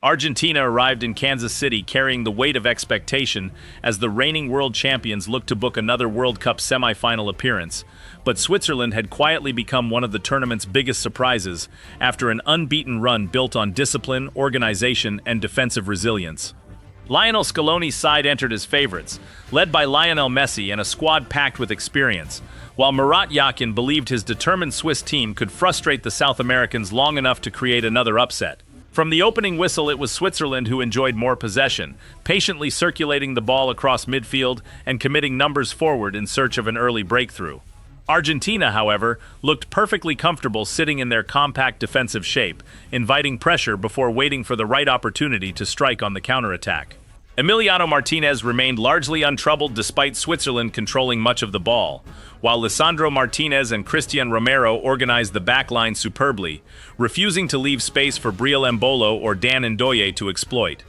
Argentina arrived in Kansas City carrying the weight of expectation as the reigning world champions looked to book another World Cup semi-final appearance, but Switzerland had quietly become one of the tournament's biggest surprises after an unbeaten run built on discipline, organization, and defensive resilience. Lionel Scaloni's side entered as favorites, led by Lionel Messi and a squad packed with experience, while Murat Yakin believed his determined Swiss team could frustrate the South Americans long enough to create another upset. From the opening whistle, it was Switzerland who enjoyed more possession, patiently circulating the ball across midfield and committing numbers forward in search of an early breakthrough. Argentina, however, looked perfectly comfortable sitting in their compact defensive shape, inviting pressure before waiting for the right opportunity to strike on the counterattack. Emiliano Martinez remained largely untroubled despite Switzerland controlling much of the ball, while Lisandro Martinez and Christian Romero organized the backline superbly, refusing to leave space for Briel Embolo or Dan Ndoye to exploit.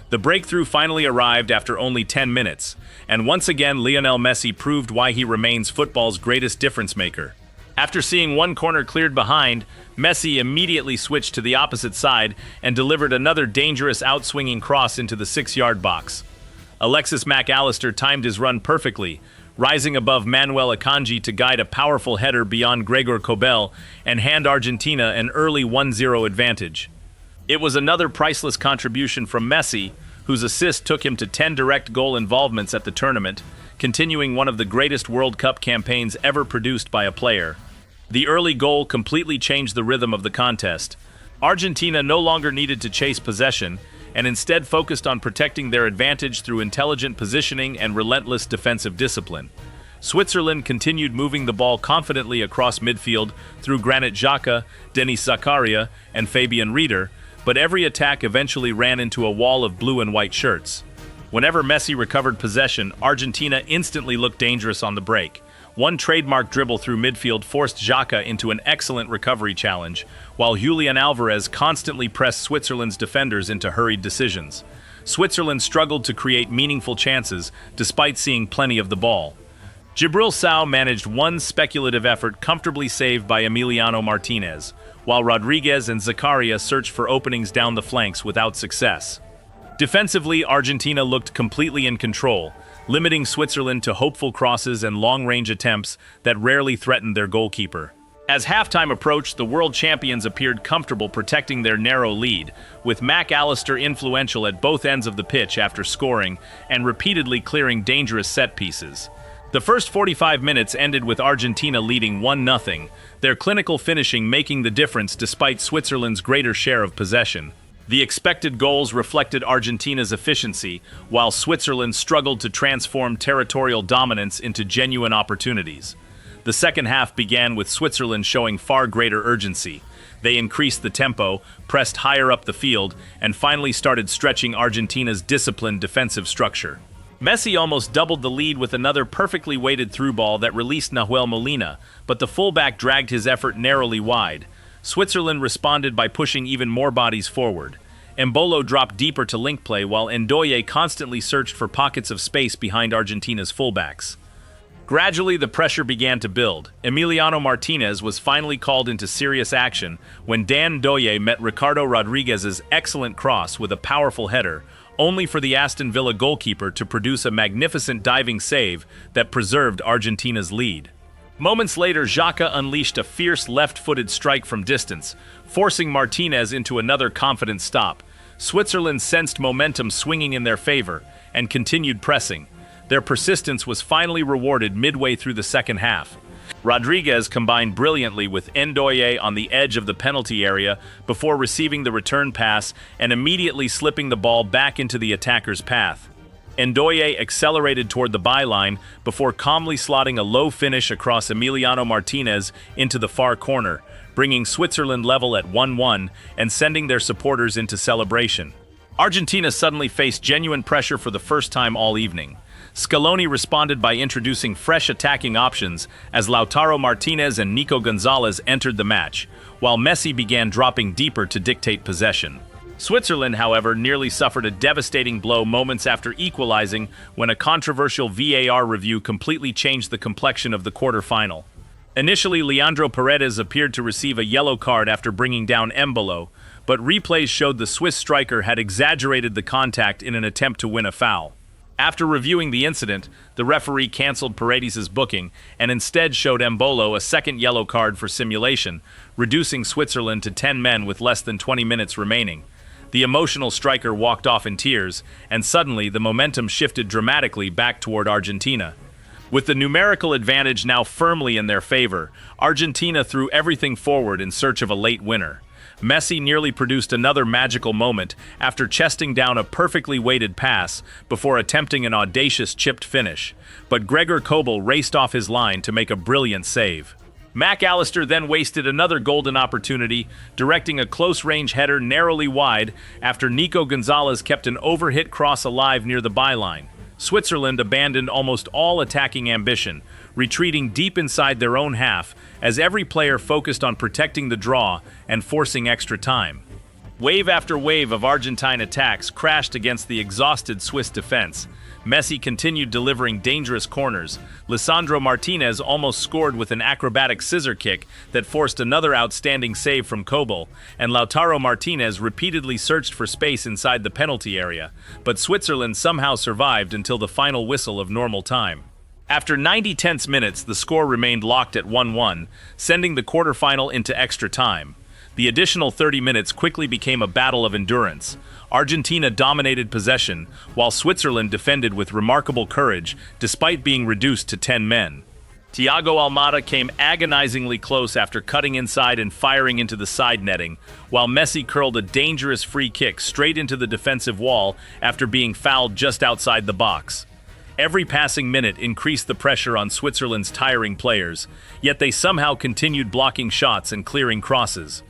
The breakthrough finally arrived after only 10 minutes, and once again Lionel Messi proved why he remains football's greatest difference maker. After seeing one corner cleared behind, Messi immediately switched to the opposite side and delivered another dangerous outswinging cross into the 6-yard box. Alexis Mac Allister timed his run perfectly, rising above Manuel Akanji to guide a powerful header beyond Gregor Kobel and hand Argentina an early 1-0 advantage. It was another priceless contribution from Messi, whose assist took him to 10 direct goal involvements at the tournament, continuing one of the greatest World Cup campaigns ever produced by a player. The early goal completely changed the rhythm of the contest. Argentina no longer needed to chase possession, and instead focused on protecting their advantage through intelligent positioning and relentless defensive discipline. Switzerland continued moving the ball confidently across midfield through Granit Xhaka, Denis Zakaria, and Fabian Rieder, but every attack eventually ran into a wall of blue and white shirts. Whenever Messi recovered possession, Argentina instantly looked dangerous on the break. One trademark dribble through midfield forced Xhaka into an excellent recovery challenge, while Julian Alvarez constantly pressed Switzerland's defenders into hurried decisions. Switzerland struggled to create meaningful chances, despite seeing plenty of the ball. Djibril Sow managed one speculative effort comfortably saved by Emiliano Martinez, while Rodriguez and Zakaria searched for openings down the flanks without success. Defensively, Argentina looked completely in control, limiting Switzerland to hopeful crosses and long-range attempts that rarely threatened their goalkeeper. As halftime approached, the world champions appeared comfortable protecting their narrow lead, with Mac Allister influential at both ends of the pitch after scoring and repeatedly clearing dangerous set pieces. The first 45 minutes ended with Argentina leading 1-0, their clinical finishing making the difference despite Switzerland's greater share of possession. The expected goals reflected Argentina's efficiency, while Switzerland struggled to transform territorial dominance into genuine opportunities. The second half began with Switzerland showing far greater urgency. They increased the tempo, pressed higher up the field, and finally started stretching Argentina's disciplined defensive structure. Messi almost doubled the lead with another perfectly weighted through ball that released Nahuel Molina, but the fullback dragged his effort narrowly wide. Switzerland responded by pushing even more bodies forward. Embolo dropped deeper to link play while Ndoye constantly searched for pockets of space behind Argentina's fullbacks. Gradually, the pressure began to build. Emiliano Martinez was finally called into serious action when Dan Ndoye met Ricardo Rodriguez's excellent cross with a powerful header, only for the Aston Villa goalkeeper to produce a magnificent diving save that preserved Argentina's lead. Moments later, Xhaka unleashed a fierce left-footed strike from distance, forcing Martinez into another confident stop. Switzerland sensed momentum swinging in their favor and continued pressing. Their persistence was finally rewarded midway through the second half. Rodriguez combined brilliantly with Ndoye on the edge of the penalty area before receiving the return pass and immediately slipping the ball back into the attacker's path. Ndoye accelerated toward the byline before calmly slotting a low finish across Emiliano Martinez into the far corner, bringing Switzerland level at 1-1 and sending their supporters into celebration. Argentina suddenly faced genuine pressure for the first time all evening. Scaloni responded by introducing fresh attacking options as Lautaro Martinez and Nico Gonzalez entered the match, while Messi began dropping deeper to dictate possession. Switzerland, however, nearly suffered a devastating blow moments after equalizing when a controversial VAR review completely changed the complexion of the quarterfinal. Initially, Leandro Paredes appeared to receive a yellow card after bringing down Embolo, but replays showed the Swiss striker had exaggerated the contact in an attempt to win a foul. After reviewing the incident, the referee canceled Paredes' booking and instead showed Embolo a second yellow card for simulation, reducing Switzerland to 10 men with less than 20 minutes remaining. The emotional striker walked off in tears, and suddenly the momentum shifted dramatically back toward Argentina. With the numerical advantage now firmly in their favor, Argentina threw everything forward in search of a late winner. Messi nearly produced another magical moment after chesting down a perfectly weighted pass before attempting an audacious chipped finish, but Gregor Kobel raced off his line to make a brilliant save. McAllister then wasted another golden opportunity, directing a close-range header narrowly wide after Nico Gonzalez kept an overhit cross alive near the byline. Switzerland abandoned almost all attacking ambition, retreating deep inside their own half as every player focused on protecting the draw and forcing extra time. Wave after wave of Argentine attacks crashed against the exhausted Swiss defense. Messi continued delivering dangerous corners. Lisandro Martinez almost scored with an acrobatic scissor kick that forced another outstanding save from Kobel, and Lautaro Martinez repeatedly searched for space inside the penalty area, but Switzerland somehow survived until the final whistle of normal time. After 90 tense minutes, the score remained locked at 1-1, sending the quarterfinal into extra time. The additional 30 minutes quickly became a battle of endurance. Argentina dominated possession, while Switzerland defended with remarkable courage, despite being reduced to 10 men. Thiago Almada came agonizingly close after cutting inside and firing into the side netting, while Messi curled a dangerous free kick straight into the defensive wall after being fouled just outside the box. Every passing minute increased the pressure on Switzerland's tiring players, yet they somehow continued blocking shots and clearing crosses.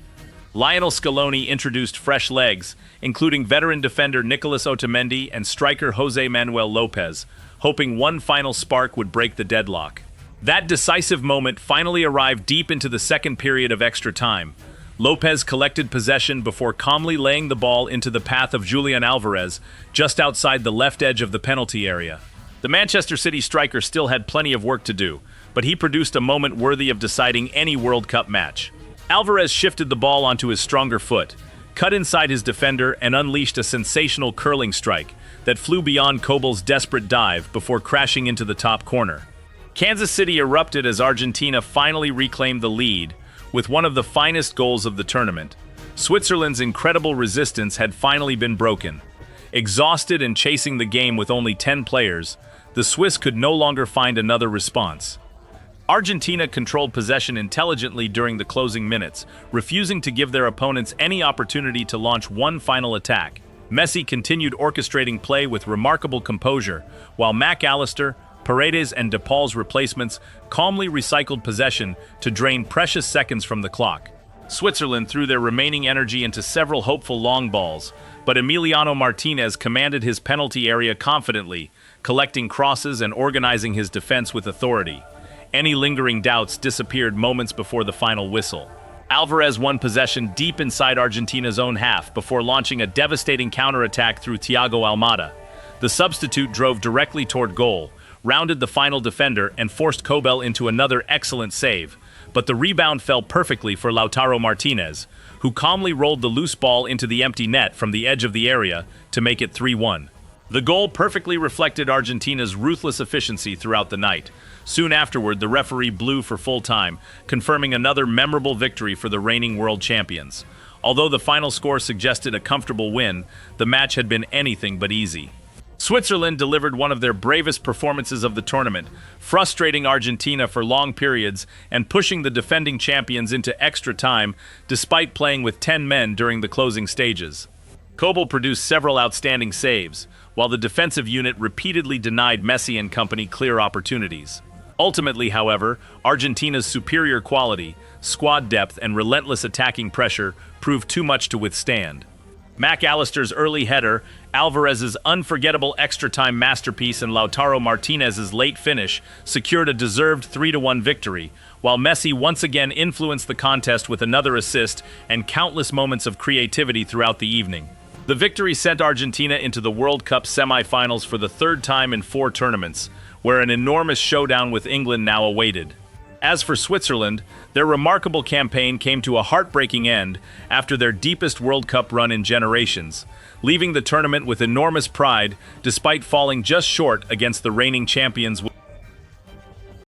Lionel Scaloni introduced fresh legs, including veteran defender Nicolas Otamendi and striker Jose Manuel Lopez, hoping one final spark would break the deadlock. That decisive moment finally arrived deep into the second period of extra time. Lopez collected possession before calmly laying the ball into the path of Julian Alvarez, just outside the left edge of the penalty area. The Manchester City striker still had plenty of work to do, but he produced a moment worthy of deciding any World Cup match. Alvarez shifted the ball onto his stronger foot, cut inside his defender, and unleashed a sensational curling strike that flew beyond Kobel's desperate dive before crashing into the top corner. Kansas City erupted as Argentina finally reclaimed the lead with one of the finest goals of the tournament. Switzerland's incredible resistance had finally been broken. Exhausted and chasing the game with only 10 players, the Swiss could no longer find another response. Argentina controlled possession intelligently during the closing minutes, refusing to give their opponents any opportunity to launch one final attack. Messi continued orchestrating play with remarkable composure, while McAllister, Paredes, and De Paul's replacements calmly recycled possession to drain precious seconds from the clock. Switzerland threw their remaining energy into several hopeful long balls, but Emiliano Martinez commanded his penalty area confidently, collecting crosses and organizing his defense with authority. Any lingering doubts disappeared moments before the final whistle. Alvarez won possession deep inside Argentina's own half before launching a devastating counterattack through Thiago Almada. The substitute drove directly toward goal, rounded the final defender, and forced Kobel into another excellent save, but the rebound fell perfectly for Lautaro Martinez, who calmly rolled the loose ball into the empty net from the edge of the area to make it 3-1. The goal perfectly reflected Argentina's ruthless efficiency throughout the night. Soon afterward, the referee blew for full time, confirming another memorable victory for the reigning world champions. Although the final score suggested a comfortable win, the match had been anything but easy. Switzerland delivered one of their bravest performances of the tournament, frustrating Argentina for long periods and pushing the defending champions into extra time despite playing with 10 men during the closing stages. Kobel produced several outstanding saves, while the defensive unit repeatedly denied Messi and company clear opportunities. Ultimately, however, Argentina's superior quality, squad depth, and relentless attacking pressure proved too much to withstand. McAllister's early header, Alvarez's unforgettable extra-time masterpiece, and Lautaro Martinez's late finish secured a deserved 3-1 victory, while Messi once again influenced the contest with another assist and countless moments of creativity throughout the evening. The victory sent Argentina into the World Cup semi-finals for the third time in 4 tournaments, where an enormous showdown with England now awaited. As for Switzerland, their remarkable campaign came to a heartbreaking end after their deepest World Cup run in generations, leaving the tournament with enormous pride despite falling just short against the reigning champions.